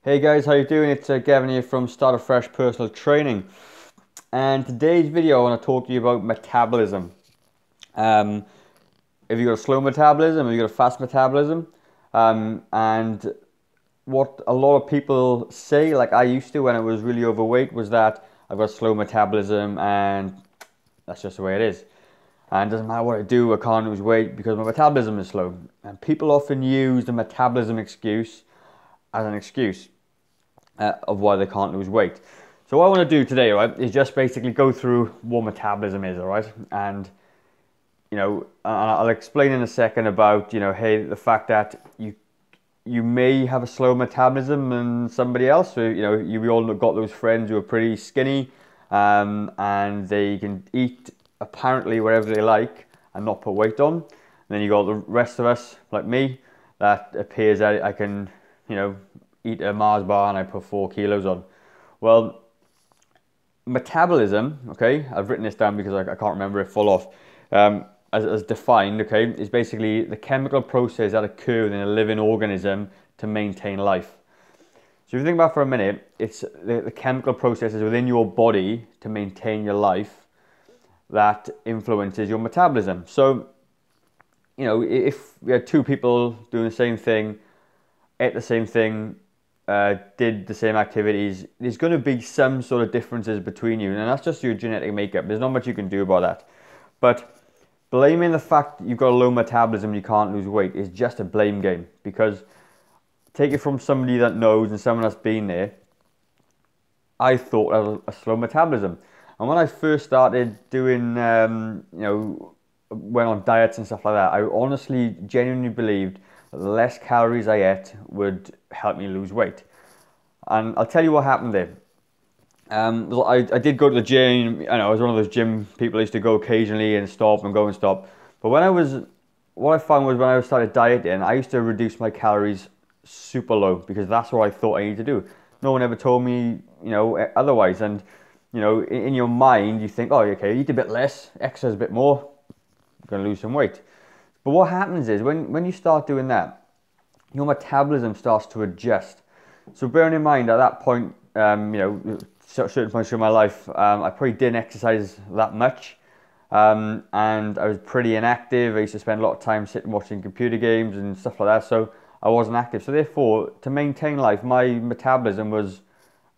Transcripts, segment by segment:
Hey guys, how you doing? It's Gavin here from Start Afresh Personal Training, and today's video I want to talk to you about metabolism. Um, if you've got a slow metabolism, if you've got a fast metabolism, and what a lot of people say, like I used to when I was really overweight, was that I've got a slow metabolism and that's just the way it is. And it doesn't matter what I do, I can't lose weight because my metabolism is slow. And people often use the metabolism excuse as an excuse of why they can't lose weight. So what I want to do today, right, is just basically go through what metabolism is, all right? And, I'll explain in a second about, hey, the fact that you may have a slow metabolism than somebody else. So, we all got those friends who are pretty skinny, and they can eat apparently whatever they like and not put weight on. And then you got the rest of us, like me, that appears that I can, eat a Mars bar and I put 4 kilos on. Well, metabolism, okay, I've written this down because I can't remember it full off, as defined, okay, is basically the chemical process that occurs in a living organism to maintain life. So if you think about it for a minute, it's the chemical processes within your body to maintain your life that influences your metabolism. So, if we had two people doing the same thing, ate the same thing, did the same activities, there's going to be some sort of differences between you, and that's just your genetic makeup. There's not much you can do about that. But blaming the fact that you've got a low metabolism and you can't lose weight is just a blame game, because take it from somebody that knows and someone that's been there. I thought I had a slow metabolism, and when I first started doing, went on diets and stuff like that, I honestly, genuinely believed that the less calories I ate would help me lose weight. And I'll tell you what happened there. I did go to the gym. I was one of those gym people who used to go occasionally and stop and go and stop. But what I found was when I started dieting, I used to reduce my calories super low because that's what I thought I needed to do. No one ever told me, otherwise. And, in your mind, you think, oh, okay, eat a bit less, exercise a bit more, I'm going to lose some weight. But what happens is when you start doing that, your metabolism starts to adjust. So bearing in mind at that point, certain points in my life, I probably didn't exercise that much, and I was pretty inactive. I used to spend a lot of time sitting watching computer games and stuff like that, so I wasn't active. So therefore, to maintain life, my metabolism was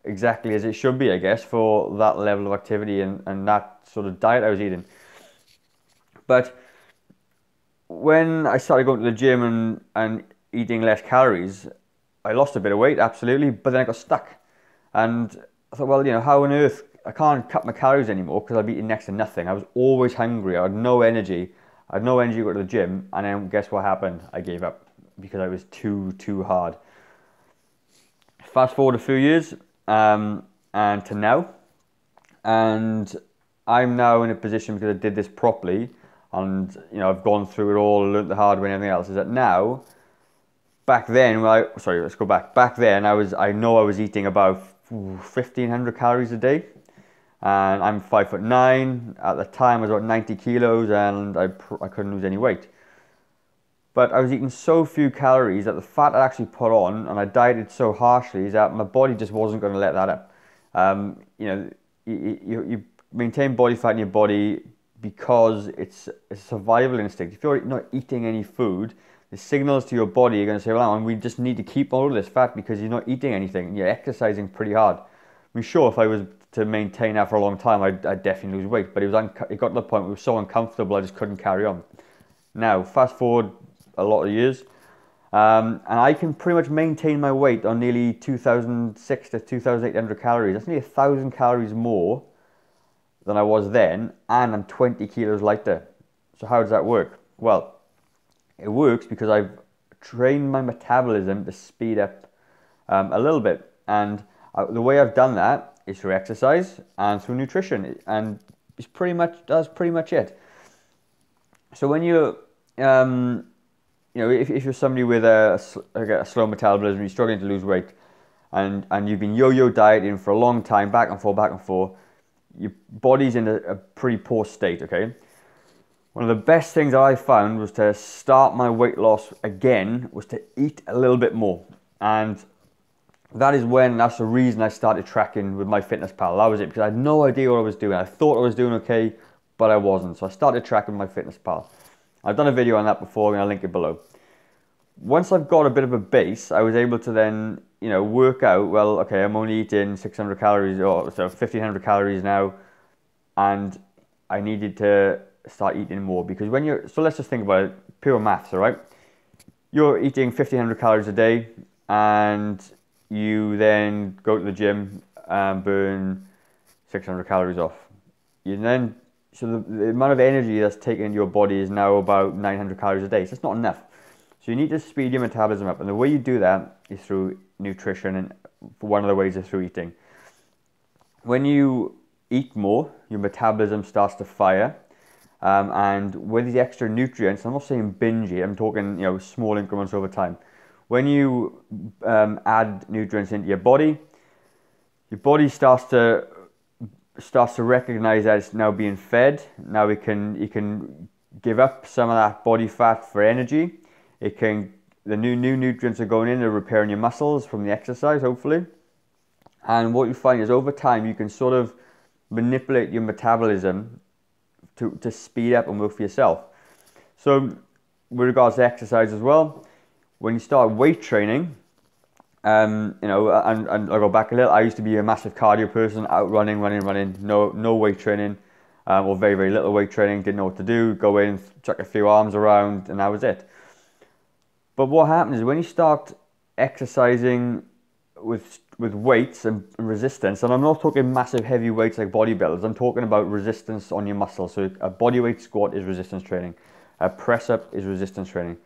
exactly as it should be, I guess, for that level of activity and that sort of diet I was eating. But when I started going to the gym and eating less calories, I lost a bit of weight, absolutely, but then I got stuck. And I thought, well, how on earth, I can't cut my calories anymore because I've eaten next to nothing. I was always hungry, I had no energy. I had no energy to go to the gym, and then guess what happened? I gave up because I was too hard. Fast forward a few years, and to now, and I'm now in a position, because I did this properly, and I've gone through it all, learned the hard way and everything else, is that now, back then, let's go back. Back then, I know I was eating about 1,500 calories a day, and I'm 5'9". At the time, I was about 90 kilos, and I couldn't lose any weight. But I was eating so few calories that the fat I actually put on, and I dieted so harshly, that my body just wasn't going to let that up. You maintain body fat in your body because it's a survival instinct. If you're not eating any food, the signals to your body are going to say, well, we just need to keep all of this fat because you're not eating anything and you're exercising pretty hard. I mean, sure, if I was to maintain that for a long time, I'd definitely lose weight, but it got to the point where it was so uncomfortable I just couldn't carry on. Now, fast forward a lot of years, and I can pretty much maintain my weight on nearly 2,600 to 2,800 calories. That's nearly 1,000 calories more than I was then, and I'm 20 kilos lighter. So how does that work? Well, it works because I've trained my metabolism to speed up a little bit, and the way I've done that is through exercise and through nutrition, and that's pretty much it. So when you if you're somebody with a slow metabolism, you're struggling to lose weight, and you've been yo-yo dieting for a long time, back and forth, your body's in a pretty poor state, okay? One of the best things I found was to start my weight loss again, was to eat a little bit more. And That's the reason I started tracking with MyFitnessPal. That was it, because I had no idea what I was doing. I thought I was doing okay, but I wasn't. So I started tracking MyFitnessPal. I've done a video on that before, and I'll link it below. Once I've got a bit of a base, I was able to then, work out, well, okay, I'm only eating 600 calories, or so 1500 calories now, and I needed to start eating more, because so let's just think about it, pure maths, all right? You're eating 1500 calories a day, and you then go to the gym and burn 600 calories off. So the amount of energy that's taken into your body is now about 900 calories a day. So it's not enough. So you need to speed your metabolism up. And the way you do that is through nutrition, and one of the ways is through eating. When you eat more, your metabolism starts to fire. And with these extra nutrients, I'm not saying binge it, I'm talking small increments over time. When you add nutrients into your body starts to recognize that it's now being fed. Now you can give up some of that body fat for energy. The new nutrients are going in, they're repairing your muscles from the exercise, hopefully. And what you find is over time you can sort of manipulate your metabolism to speed up and work for yourself. So with regards to exercise as well, when you start weight training, and I'll go back a little, I used to be a massive cardio person, out running, no weight training, or very, very little weight training, didn't know what to do, go in, chuck a few arms around, and that was it. But what happens is when you start exercising with weights and resistance, and I'm not talking massive heavy weights like bodybuilders, I'm talking about resistance on your muscles. So a bodyweight squat is resistance training, a press up is resistance training.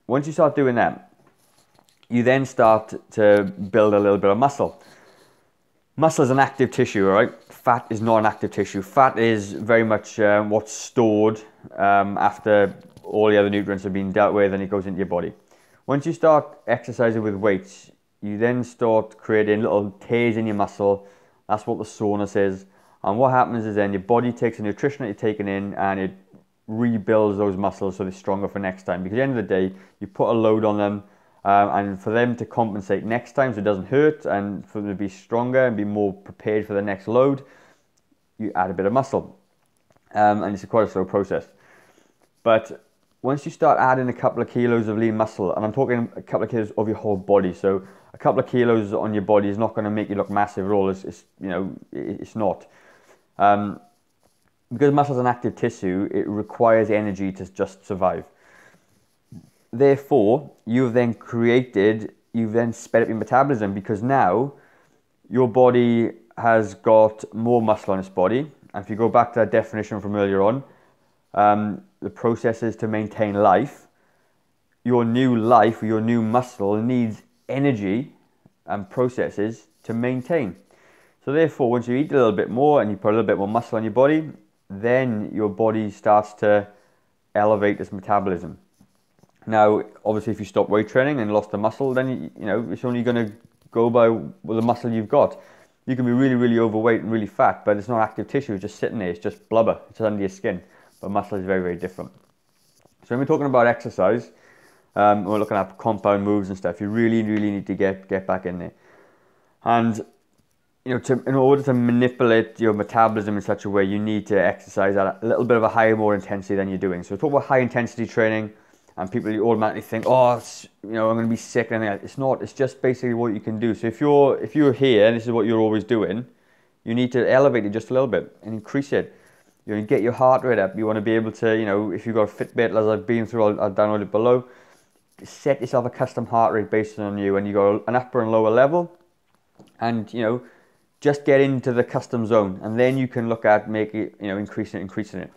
Once you start doing that, you then start to build a little bit of muscle. Muscle is an active tissue, all right? Fat is not an active tissue. Fat is very much what's stored after all the other nutrients have been dealt with, and it goes into your body. Once you start exercising with weights, you then start creating little tears in your muscle. That's what the soreness is. And what happens is then your body takes the nutrition that you're taking in and it rebuilds those muscles so they're stronger for next time. Because at the end of the day, you put a load on them, and for them to compensate next time so it doesn't hurt, and for them to be stronger and be more prepared for the next load, you add a bit of muscle. And it's quite a slow process. But once you start adding a couple of kilos of lean muscle, and I'm talking a couple of kilos of your whole body, so a couple of kilos on your body is not going to make you look massive at all. It's not. Because muscle is an active tissue, it requires energy to just survive. Therefore, you've then sped up your metabolism, because now your body has got more muscle on its body. And if you go back to that definition from earlier on, the processes to maintain life, your new muscle needs energy and processes to maintain. So therefore, once you eat a little bit more and you put a little bit more muscle on your body, then your body starts to elevate its metabolism. Now, obviously, if you stop weight training and lost the muscle, then it's only going to go by the muscle you've got. You can be really, really overweight and really fat, but it's not active tissue, it's just sitting there, it's just blubber, it's under your skin. But muscle is very, very different. So when we're talking about exercise, we're looking at compound moves and stuff, you really, really need to get back in there. And in order to manipulate your metabolism in such a way, you need to exercise at a little bit of a higher, more intensity than you're doing. So we talk about high intensity training, and people automatically think, oh, I'm going to be sick, and it's not. It's just basically what you can do. So if you're here and this is what you're always doing, you need to elevate it just a little bit and increase it. You get your heart rate up. You want to be able to, if you've got a Fitbit, as I've been through, I'll download it below. Set yourself a custom heart rate based on you, and you got an upper and lower level, and just get into the custom zone, and then you can look at increasing it.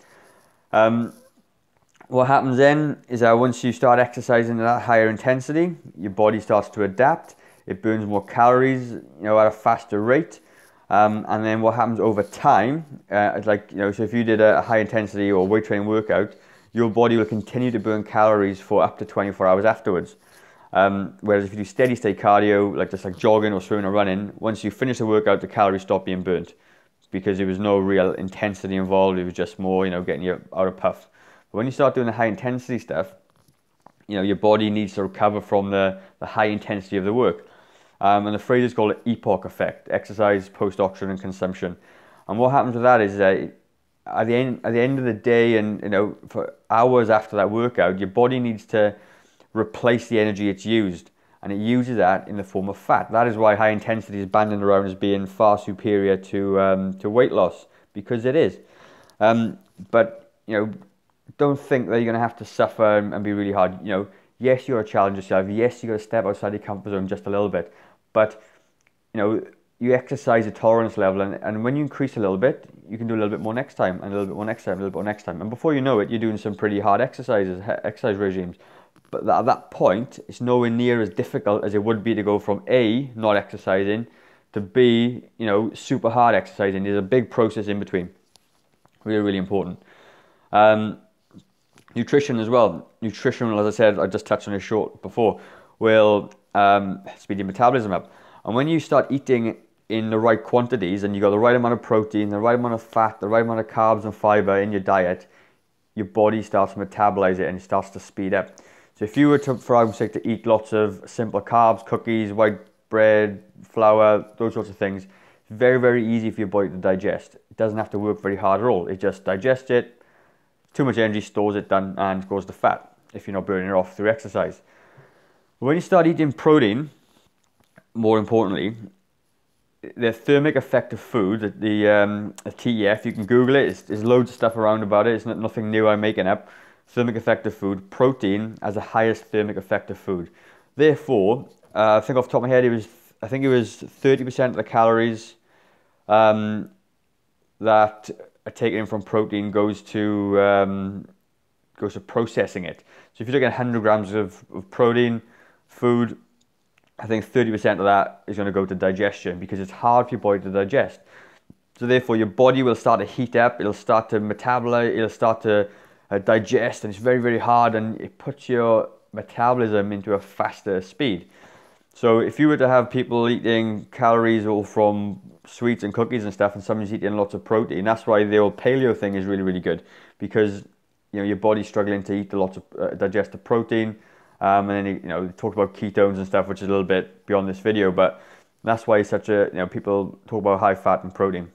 What happens then is that once you start exercising at that higher intensity, your body starts to adapt. It burns more calories, at a faster rate. And then what happens over time, so if you did a high intensity or weight training workout, your body will continue to burn calories for up to 24 hours afterwards. Whereas if you do steady state cardio, like jogging or swimming or running, once you finish the workout, the calories stop being burnt, because there was no real intensity involved. It was just more, getting you out of puff. But when you start doing the high intensity stuff, your body needs to recover from the high intensity of the work. And the phrase is called the EPOC effect: exercise, post-oxygen consumption. And what happens with that is that at the end of the day, and for hours after that workout, your body needs to replace the energy it's used, and it uses that in the form of fat. That is why high intensity is banded around as being far superior to weight loss, because it is. But don't think that you're going to have to suffer and be really hard. Yes, you're a challenge yourself. Yes, you got to step outside your comfort zone just a little bit. But you exercise a tolerance level, and when you increase a little bit, you can do a little bit more next time, and a little bit more next time, a little bit more next time. And before you know it, you're doing some pretty hard exercise regimes. But at that point, it's nowhere near as difficult as it would be to go from A, not exercising, to B, super hard exercising. There's a big process in between. Really, really important. Nutrition as well. Nutrition, as I said, I just touched on it short before, will speed your metabolism up. And when you start eating in the right quantities, and you got the right amount of protein, the right amount of fat, the right amount of carbs and fiber in your diet, your body starts to metabolize it and it starts to speed up. So if you were to, for argument's sake, to eat lots of simple carbs, cookies, white bread, flour, those sorts of things, it's very, very easy for your body to digest. It doesn't have to work very hard at all. It just digests it, too much energy, stores it, done, and goes to fat if you're not burning it off through exercise. But when you start eating protein, more importantly, the thermic effect of food, the TEF, you can Google it, there's loads of stuff around about it, it's nothing new I'm making up. Thermic effect of food, protein has the highest thermic effect of food. Therefore, I think off the top of my head, I think it was 30% of the calories that are taken in from protein goes to processing it. So if you're looking at 100 grams of protein food, I think 30% of that is going to go to digestion, because it's hard for your body to digest. So therefore, your body will start to heat up, it'll start to metabolize, it'll start to digest, and it's very, very hard, and it puts your metabolism into a faster speed. So if you were to have people eating calories all from sweets and cookies and stuff, and someone's eating lots of protein, that's why the old paleo thing is really, really good, because your body's struggling to eat a lot of digested protein. And then they talk about ketones and stuff, which is a little bit beyond this video, but that's why it's such a people talk about high fat and protein.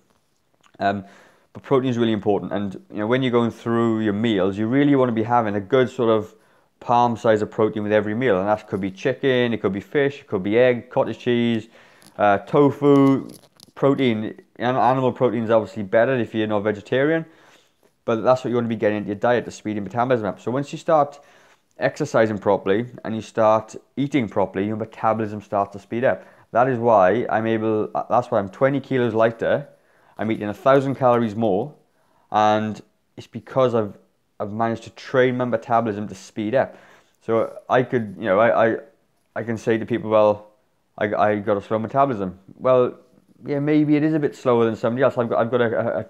But protein is really important, and when you're going through your meals, you really want to be having a good sort of palm size of protein with every meal, and that could be chicken, it could be fish, it could be egg, cottage cheese, tofu. Protein, animal protein is obviously better if you're not vegetarian, but that's what you want to be getting into your diet to speed your metabolism up. So once you start exercising properly and you start eating properly, your metabolism starts to speed up. That is why that's why I'm 20 kilos lighter. I'm eating 1,000 calories more, and it's because I've managed to train my metabolism to speed up. So I could, I can say to people, well, I got a slow metabolism. Well, yeah, maybe it is a bit slower than somebody else. I've got a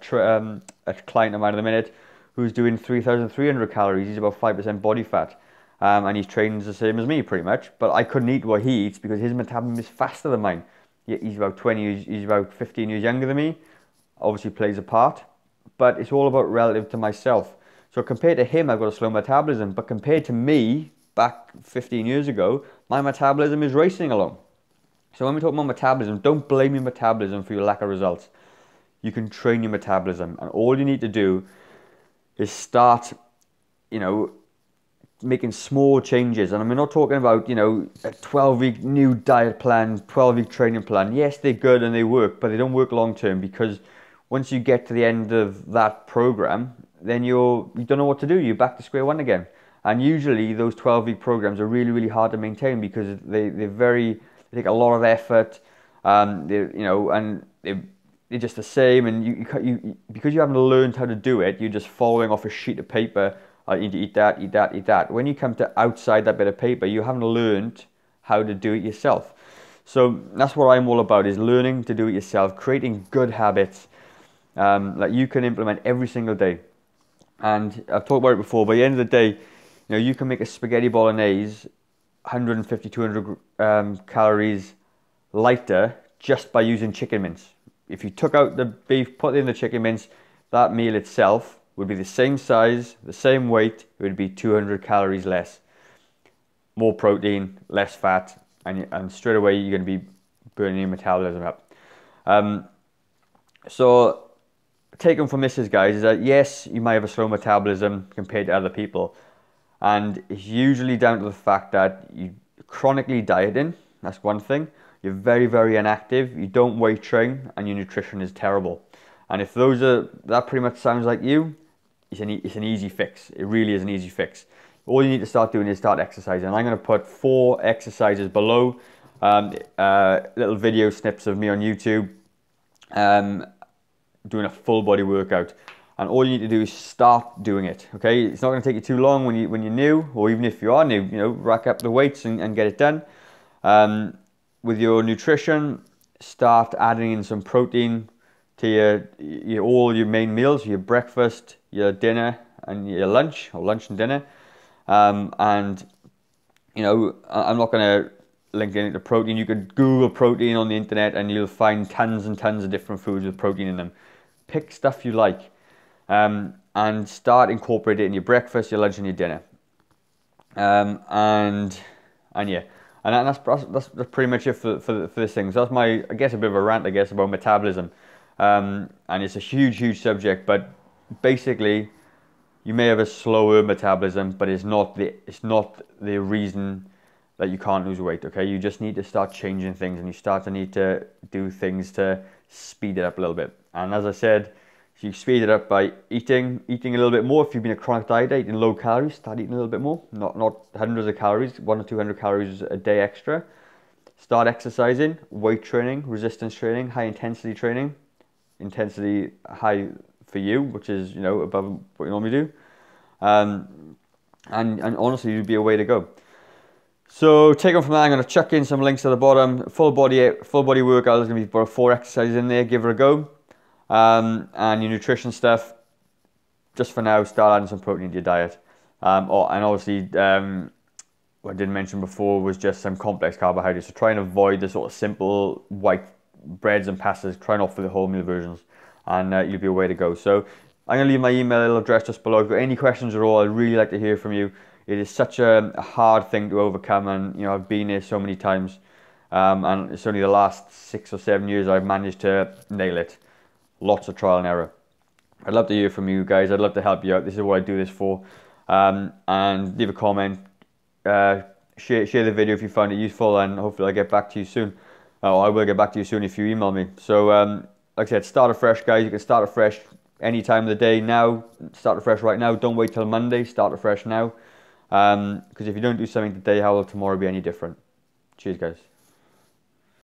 client of mine at the minute who's doing 3,300 calories. He's about 5% body fat. And he trains the same as me, pretty much. But I couldn't eat what he eats because his metabolism is faster than mine. He's about 20, he's about 15 years younger than me. Obviously plays a part. But it's all about relative to myself. So compared to him, I've got a slow metabolism. But compared to me, back 15 years ago, my metabolism is racing along. So when we talk about metabolism, don't blame your metabolism for your lack of results. You can train your metabolism. And all you need to do is start, making small changes. And I'm not talking about, a 12-week new diet plan, 12-week training plan. Yes, they're good and they work, but they don't work long term, because once you get to the end of that program, then you don't know what to do. You're back to square one again. And usually those 12-week programs are really, really hard to maintain, because they take a lot of effort. They're just the same. And because you haven't learned how to do it, you're just following off a sheet of paper. You need to eat that, eat that, eat that. When you come to outside that bit of paper, you haven't learned how to do it yourself. So that's what I'm all about, is learning to do it yourself, creating good habits that you can implement every single day. And I've talked about it before, but at the end of the day, you can make a spaghetti bolognese 150, 200 calories lighter just by using chicken mince. If you took out the beef, put in the chicken mince, that meal itself would be the same size, the same weight, it would be 200 calories less. More protein, less fat, and straight away you're going to be burning your metabolism up. So taken from this is, guys, is that yes, you might have a slow metabolism compared to other people, and it's usually down to the fact that you chronically dieting. That's one thing. You're very, very inactive, you don't weight train, and your nutrition is terrible. And if that pretty much sounds like you, it's an easy fix. It really is an easy fix. All you need to start doing is start exercising. And I'm going to put 4 exercises below, little video snips of me on YouTube doing a full body workout. And all you need to do is start doing it. Okay, it's not going to take you too long when you're new, or even if you are new. You know, rack up the weights and get it done. With your nutrition, start adding in some protein to all your main meals, your breakfast, your dinner, and your lunch, or lunch and dinner. And you know, I'm not going to link in to protein. You could Google protein on the internet, and you'll find tons and tons of different foods with protein in them. Pick stuff you like, and start incorporating it in your breakfast, your lunch, and your dinner. And yeah. And that's pretty much it for this thing. So that's my, I guess, a bit of a rant, I guess, about metabolism. And it's a huge subject, but basically, you may have a slower metabolism, but it's not the reason that you can't lose weight. Okay, you just need to start changing things, and you need to do things to speed it up a little bit. And as I said, you speed it up by eating a little bit more. If you've been a chronic dieter, eating low calories, start eating a little bit more. Not hundreds of calories, 100 or 200 calories a day extra. Start exercising, weight training, resistance training, high intensity training. Intensity high for you, which is, you know, above what you normally do. And honestly, you'd be a way to go. So take on from that, I'm going to chuck in some links at the bottom. Full body workout. There's going to be about 4 exercises in there. Give it a go. And your nutrition stuff, just for now, start adding some protein to your diet. And obviously, what I didn't mention before was just some complex carbohydrates. So try and avoid the sort of simple white breads and pastas. Try and opt for the whole meal versions, and you'll be a way to go. So I'm going to leave my email address just below. If you've got any questions at all, I'd really like to hear from you. It is such a hard thing to overcome, and you know, I've been here so many times, and it's only the last 6 or 7 years I've managed to nail it. Lots of trial and error. I'd love to hear from you guys. I'd love to help you out. This is what I do this for. And leave a comment. Share the video if you found it useful, and hopefully I'll get back to you soon. I will get back to you soon if you email me. So, like I said, start afresh, guys. You can start afresh any time of the day now. Start afresh right now. Don't wait till Monday. Start afresh now. Because if you don't do something today, how will tomorrow be any different? Cheers, guys.